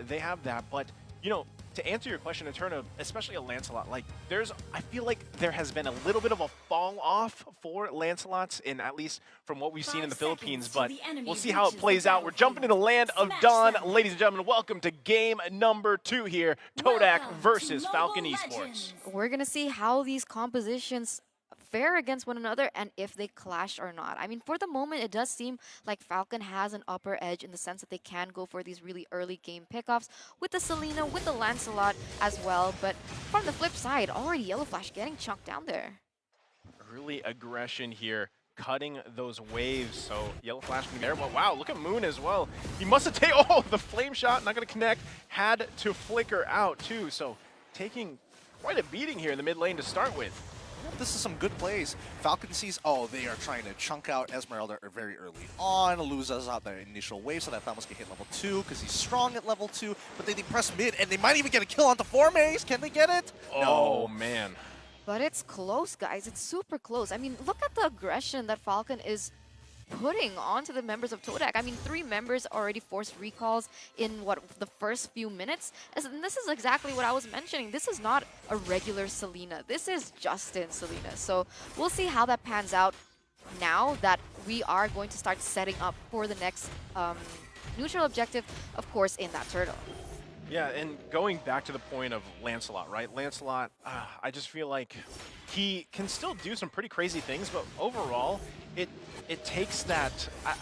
They have that, but you know, to answer your question in turn of especially a Lancelot, like I feel like there has been a little bit of a fall off for Lancelots in at least from what we've seen in the Philippines, but we'll see how it plays out. We're jumping into the land of Dawn. Ladies and gentlemen, welcome to game number 2 here, TOdak versus Fcon Esports. We're going to see how these compositions fare against one another and if they clash or not. I mean, for the moment, it does seem like Fcon has an upper edge in the sense that they can go for these really early game pickoffs with the Selena, with the Lancelot as well. But from the flip side, already Yellow Flash getting chunked down there. Really aggression here, cutting those waves. So Yellow Flash can be there, but wow, look at Moon as well. He must have taken, oh, the flame shot, not going to connect. Had to flicker out too, so taking quite a beating here in the mid lane to start with. This is some good plays. Fcon sees, oh, they are trying to chunk out Esmeralda very early on, loses out their initial wave so that Thanos can hit level 2 because he's strong at level 2, but then they press mid and they might even get a kill onto 4Maze. Can they get it? Oh, No. man. But it's close, guys. It's super close. I mean, look at the aggression that Fcon is putting onto the members of TOdak. I mean, 3 members already forced recalls in, the first few minutes? And this is exactly what I was mentioning. This is not a regular Selena. This is Justin Selena. So we'll see how that pans out now that we are going to start setting up for the next neutral objective, of course, in that turtle. Yeah, and going back to the point of Lancelot, right? Lancelot, I just feel like he can still do some pretty crazy things, but overall, it takes that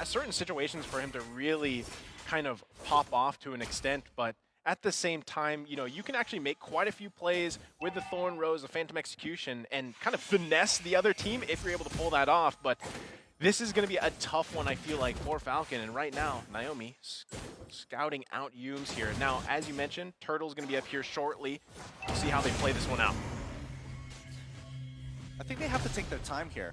certain situations for him to really kind of pop off to an extent, but at the same time, you know, you can actually make quite a few plays with the Thorn Rose, the Phantom Execution, and kind of finesse the other team if you're able to pull that off, but this is going to be a tough one, I feel like, for Fcon. And right now, Naomi scouting out Yumes here. Now, as you mentioned, Turtle's going to be up here shortly. We'll see how they play this one out. I think they have to take their time here.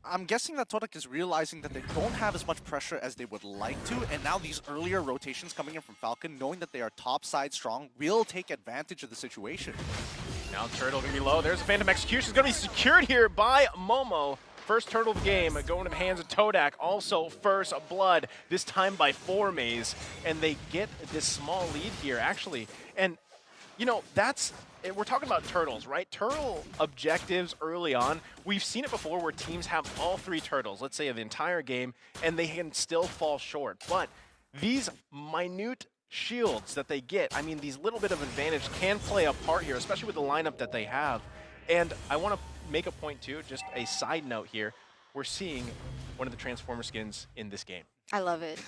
I'm guessing that TOdak is realizing that they don't have as much pressure as they would like to, and now these earlier rotations coming in from Fcon, knowing that they are top side strong, will take advantage of the situation. Now Turtle going to be low. There's a Phantom Execution. It's going to be secured here by Momo. First turtle of the game going to the hands of TOdak. Also first blood, this time by 4Maze. And they get this small lead here, actually. And, you know, we're talking about turtles, right? Turtle objectives early on. We've seen it before where teams have all 3 turtles, let's say the entire game, and they can still fall short. But these minute shields that they get, I mean, these little bit of advantage can play a part here, especially with the lineup that they have. And I want to make a point too, just a side note here. We're seeing one of the Transformer skins in this game. I love it.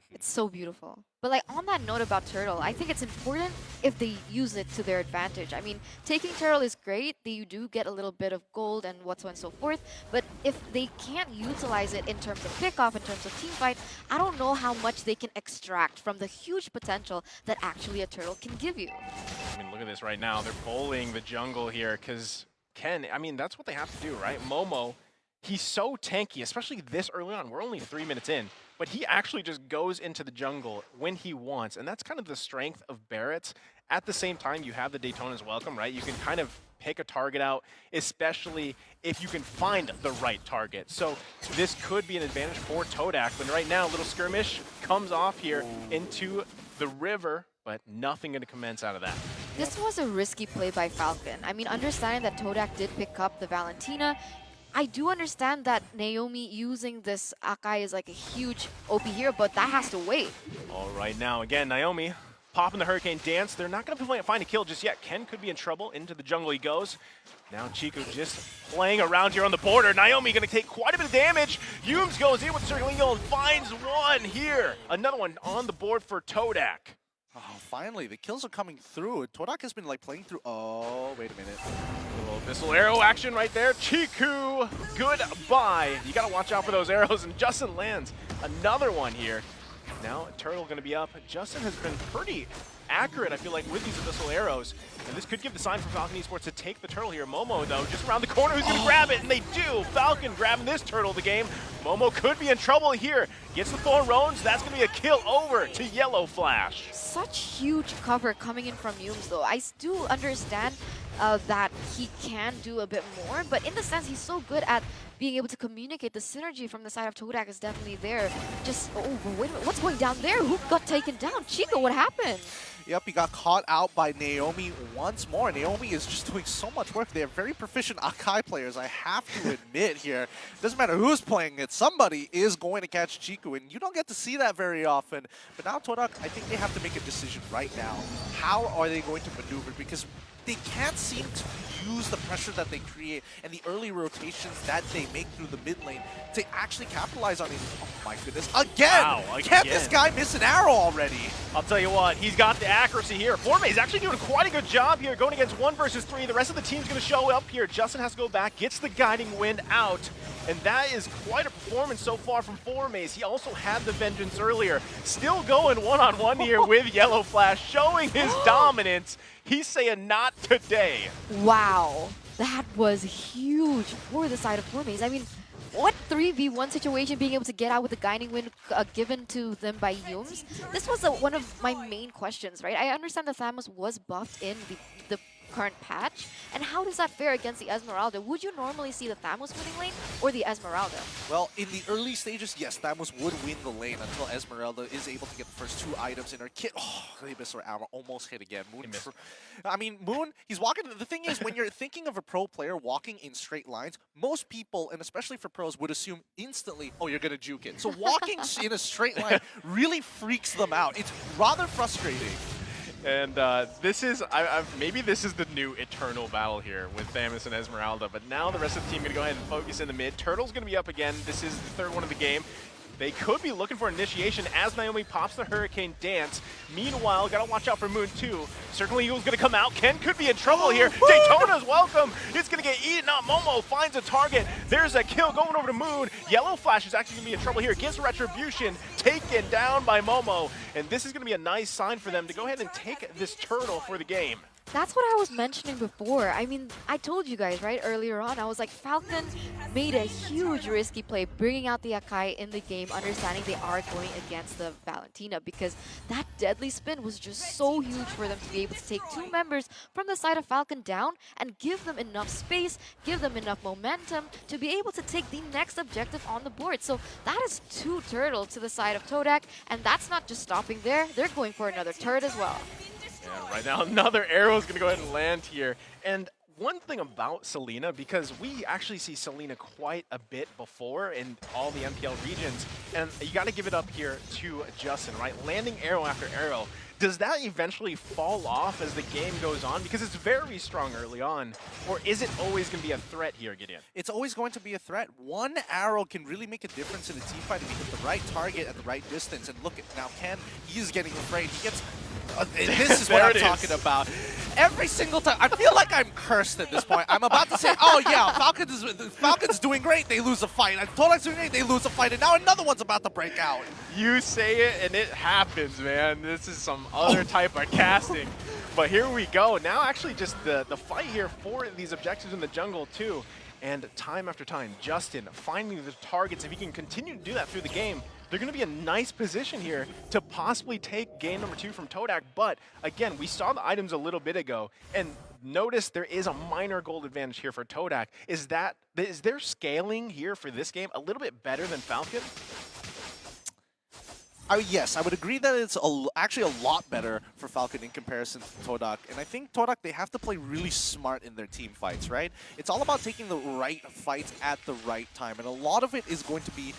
It's so beautiful. But like on that note about Turtle, I think it's important if they use it to their advantage. I mean, taking Turtle is great. You do get a little bit of gold and so on and so forth. But if they can't utilize it in terms of pickoff, in terms of team fight, I don't know how much they can extract from the huge potential that actually a Turtle can give you. I mean, look at this right now. They're bullying the jungle here because Ken, I mean, that's what they have to do, right? Momo, he's so tanky, especially this early on. We're only 3 minutes in. But he actually just goes into the jungle when he wants, and that's kind of the strength of Barrett's. At the same time, you have the Daytona's Welcome, right? You can kind of pick a target out, especially if you can find the right target. So this could be an advantage for TOdak, but right now, a little skirmish comes off here into the river, but nothing going to commence out of that. This was a risky play by Fcon. I mean, understanding that TOdak did pick up the Valentina, I do understand that Naomi using this Akai is like a huge OP here, but that has to wait. All right, now again, Naomi popping the Hurricane Dance. They're not going to find a kill just yet. Ken could be in trouble. Into the jungle he goes. Now Chico just playing around here on the border. Naomi going to take quite a bit of damage. Yumes goes in with the Circling Eagle and finds one here. Another one on the board for TOdak. Oh, finally, the kills are coming through. TOdak has been like playing through. Oh, wait a minute. A little Missile Arrow action right there. Chiku, goodbye. You got to watch out for those arrows. And Justin lands another one here. Now Turtle going to be up. Justin has been pretty accurate, I feel like, with these missile arrows. And this could give the sign for Fcon Esports to take the turtle here. Momo, though, just around the corner, who's going to grab it? And they do. Falcon grabbing this turtle of the game. Momo could be in trouble here. Gets the Thorn Rones. That's going to be a kill over to Yellow Flash. Such huge cover coming in from Yumes, though. I do understand that he can do a bit more. But in the sense, he's so good at being able to communicate. The synergy from the side of TOdak is definitely there. Just, oh, wait a minute, what's going down there? Who got taken down? Chico, what happened? Yep, he got caught out by Naomi once more. Naomi is just doing so much work. They're very proficient Akai players, I have to admit here. Doesn't matter who's playing it, somebody is going to catch Chiku, and you don't get to see that very often. But now TOdak, I think they have to make a decision right now. How are they going to maneuver? Because they can't seem to use the pressure that they create and the early rotations that they make through the mid lane to actually capitalize on it. Oh my goodness, again! Wow, Can't this guy miss an arrow already? I'll tell you what, he's got the accuracy here. Forme is actually doing quite a good job here, going against 1 versus 3. The rest of the team's going to show up here. Justin has to go back, gets the guiding wind out, and that is quite a performance so far from Formaze. He also had the Vengeance earlier. Still going one-on-one here with Yellow Flash, showing his dominance. He's saying not today. Wow, that was huge for the side of Formaze. I mean, what 3v1 situation being able to get out with the guiding wind given to them by Yums? This was one of my main questions, right? I understand the Thamos was buffed in the current patch, and how does that fare against the Esmeralda? Would you normally see the Thamos winning lane or the Esmeralda? Well, in the early stages, yes, Thamos would win the lane until Esmeralda is able to get the first 2 items in her kit. Oh, they missed her armor, almost hit again. Moon, I mean, Moon, he's walking. The thing is, when you're thinking of a pro player walking in straight lines, most people, and especially for pros, would assume instantly, oh, you're going to juke it. So walking in a straight line really freaks them out. It's rather frustrating. And this is, maybe this is the new eternal battle here with Thamus and Esmeralda, but now the rest of the team going to go ahead and focus in the mid. Turtle's going to be up again. This is the 3rd one of the game. They could be looking for initiation as Naomi pops the Hurricane Dance. Meanwhile, gotta watch out for Moon too. Circling Eagle's gonna come out. Ken could be in trouble here. Daytona's welcome. It's gonna get eaten up. Momo finds a target. There's a kill going over to Moon. Yellow Flash is actually gonna be in trouble here. Gets Retribution taken down by Momo. And this is gonna be a nice sign for them to go ahead and take this turtle for the game. That's what I was mentioning before. I mean, I told you guys, right, earlier on, I was like, Falcon made a huge risky play, bringing out the Akai in the game, understanding they are going against the Valentina, because that deadly spin was just so huge for them to be able to take 2 members from the side of Falcon down and give them enough space, give them enough momentum to be able to take the next objective on the board. So that is 2 turtles to the side of TOdak, and that's not just stopping there. They're going for another turret as well. Yeah, right now another arrow is going to go ahead and land here. And one thing about Selena, because we actually see Selena quite a bit before in all the MPL regions, and you got to give it up here to Justin, right? Landing arrow after arrow. Does that eventually fall off as the game goes on? Because it's very strong early on. Or is it always going to be a threat here, Gideon? It's always going to be a threat. One arrow can really make a difference in a team fight if you hit the right target at the right distance. And look at now, Ken, he's getting afraid. He gets... this is what I'm talking about. Every single time, I feel like I'm cursed at this point. I'm about to say, oh yeah, Falcon's doing great, they lose a fight. TOdak's doing great, they lose a fight, and now another one's about to break out. You say it, and it happens, man. This is some other type of casting. But here we go. Now actually just the fight here for these objectives in the jungle too. And time after time, Justin finding the targets. If he can continue to do that through the game, they're going to be in a nice position here to possibly take game number 2 from TOdak. But again, we saw the items a little bit ago, and notice there is a minor gold advantage here for TOdak. Is their scaling here for this game a little bit better than Falcon? Yes, I would agree that it's actually a lot better for Falcon in comparison to TOdak. And I think TOdak, they have to play really smart in their team fights, right? It's all about taking the right fights at the right time. And a lot of it is going to be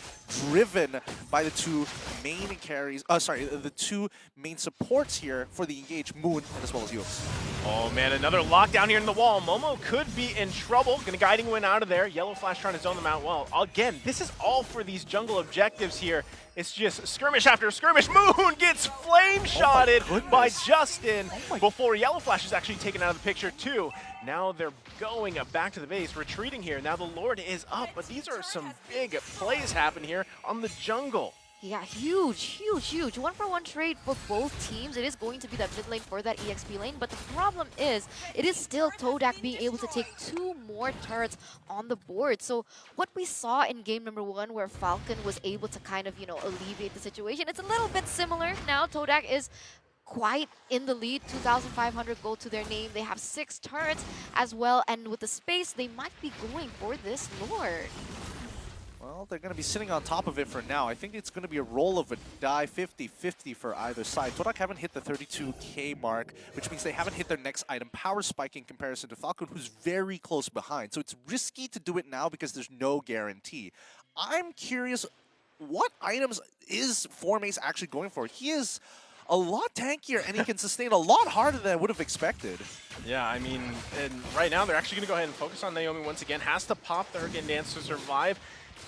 driven by the 2 main carries, the 2 main supports here for the engaged, Moon as well as Yux. Oh man, another lockdown here in the wall. Momo could be in trouble. Gonna guiding win out of there. Yellow Flash trying to zone them out well. Again, this is all for these jungle objectives here. It's just skirmish after skirmish. Moon gets flame shotted by Justin before Yellow Flash is actually taken out of the picture too. Now they're going back to the base, retreating here. Now the Lord is up, but these are some big plays happen here on the jungle. Yeah, huge, huge, huge. 1-for-1 trade for both teams. It is going to be that mid lane for that EXP lane, but the problem is, it is still TOdak being able to take 2 more turrets on the board. So what we saw in game number 1, where Falcon was able to kind of, alleviate the situation, it's a little bit similar now. TOdak is quite in the lead. 2,500 gold to their name. They have 6 turrets as well, and with the space, they might be going for this Lord. Well, they're going to be sitting on top of it for now. I think it's going to be a roll of a die 50-50 for either side. TOdak haven't hit the 32k mark, which means they haven't hit their next item power spike in comparison to Fcon, who's very close behind. So it's risky to do it now because there's no guarantee. I'm curious, what items is Formace actually going for? He is a lot tankier, and he can sustain a lot harder than I would have expected. Yeah, I mean, and right now they're actually going to go ahead and focus on Naomi once again. Has to pop the Hurricane Dance to survive.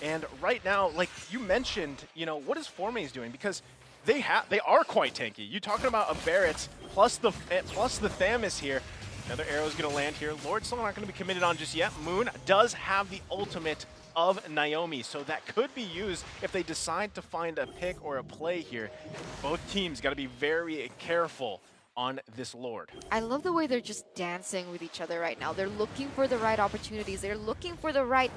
And right now, like you mentioned, you know, what is Formace doing? Because they are quite tanky. You talking about a Barrett plus the Thamus here. Another arrow's going to land here. Lord's still not going to be committed on just yet. Moon does have the ultimate of Naomi, so that could be used if they decide to find a pick or a play here. Both teams got to be very careful on this Lord. I love the way they're just dancing with each other right now. They're looking for the right opportunities. They're looking for the right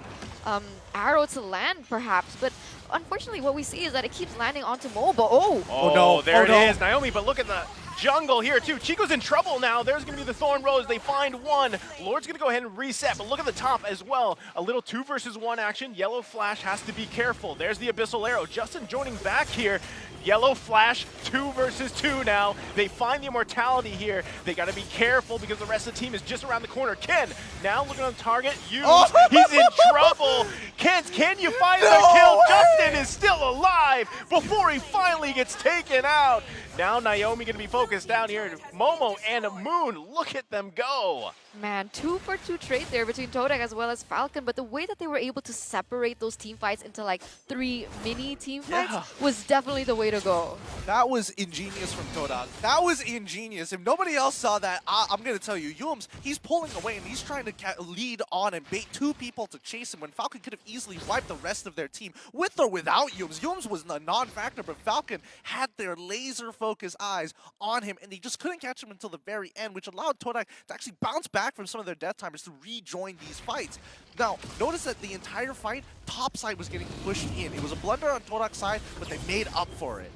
arrow to land, perhaps. But unfortunately, what we see is that it keeps landing onto Moba. Oh no, there it is, Naomi. But look at the jungle here too. Chico's in trouble now. There's going to be the Thorn Rose. They find one. Lord's going to go ahead and reset, but look at the top as well. A little 2 versus 1 action. Yellow Flash has to be careful. There's the Abyssal Arrow. Justin joining back here. Yellow Flash, 2 versus 2 now. They find the immortality here. They got to be careful because the rest of the team is just around the corner. Ken, now looking on target. He's in trouble. Ken, can you find the kill? Justin is still alive before he finally gets taken out. Now Naomi going to be focused down here. Momo and Moon, look at them go. Man, 2 for 2 trade there between TOdak as well as Fcon, but the way that they were able to separate those team fights into like 3 mini team fights was definitely the way to go. That was ingenious from TOdak. That was ingenious. If nobody else saw that, I'm going to tell you, Yums, he's pulling away and he's trying to lead on and bait 2 people to chase him when Falcon could have easily wiped the rest of their team with or without Yums. Yums was a non-factor, but Falcon had their laser-focused eyes on him and they just couldn't catch him until the very end, which allowed TOdak to actually bounce back from some of their death timers to rejoin these fights. Now, notice that the entire fight, top side was getting pushed in. It was a blunder on TODak's side, but they made up for it.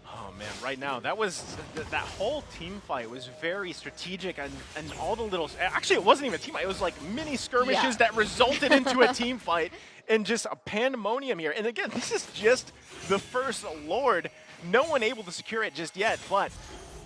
Oh man, right now, that was, that whole team fight was very strategic and all the little, actually it wasn't even a team fight, it was like mini skirmishes that resulted into a team fight and just a pandemonium here. And again, this is just the first Lord. No one able to secure it just yet, but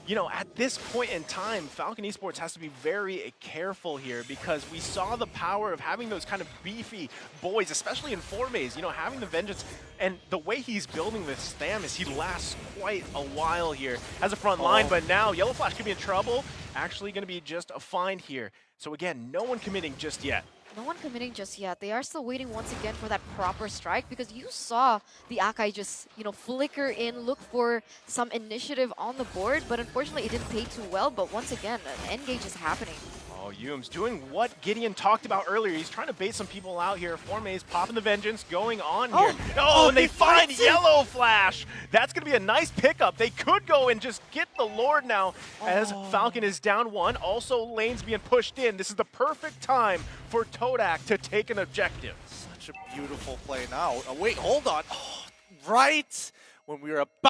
you know, at this point in time, Falcon Esports has to be very careful here because we saw the power of having those kind of beefy boys, especially in Formace, you know, having the Vengeance. And the way he's building this Thamus, he lasts quite a while here as a front line, but now Yellow Flash could be in trouble. Actually going to be just a find here. So again, no one committing just yet. No one committing just yet. They are still waiting once again for that proper strike because you saw the Akai just, you know, flicker in, look for some initiative on the board, but unfortunately it didn't pay too well. But once again, an engage is happening. Oh, Yums doing what Gideon talked about earlier. He's trying to bait some people out here. Formace popping the Vengeance going on here. Oh, and they find Yellow Flash. That's going to be a nice pickup. They could go and just get the Lord now as Falcon is down 1. Also, lane's being pushed in. This is the perfect time for TOdak to take an objective. Such a beautiful play now. Wait, hold on. Right when we were about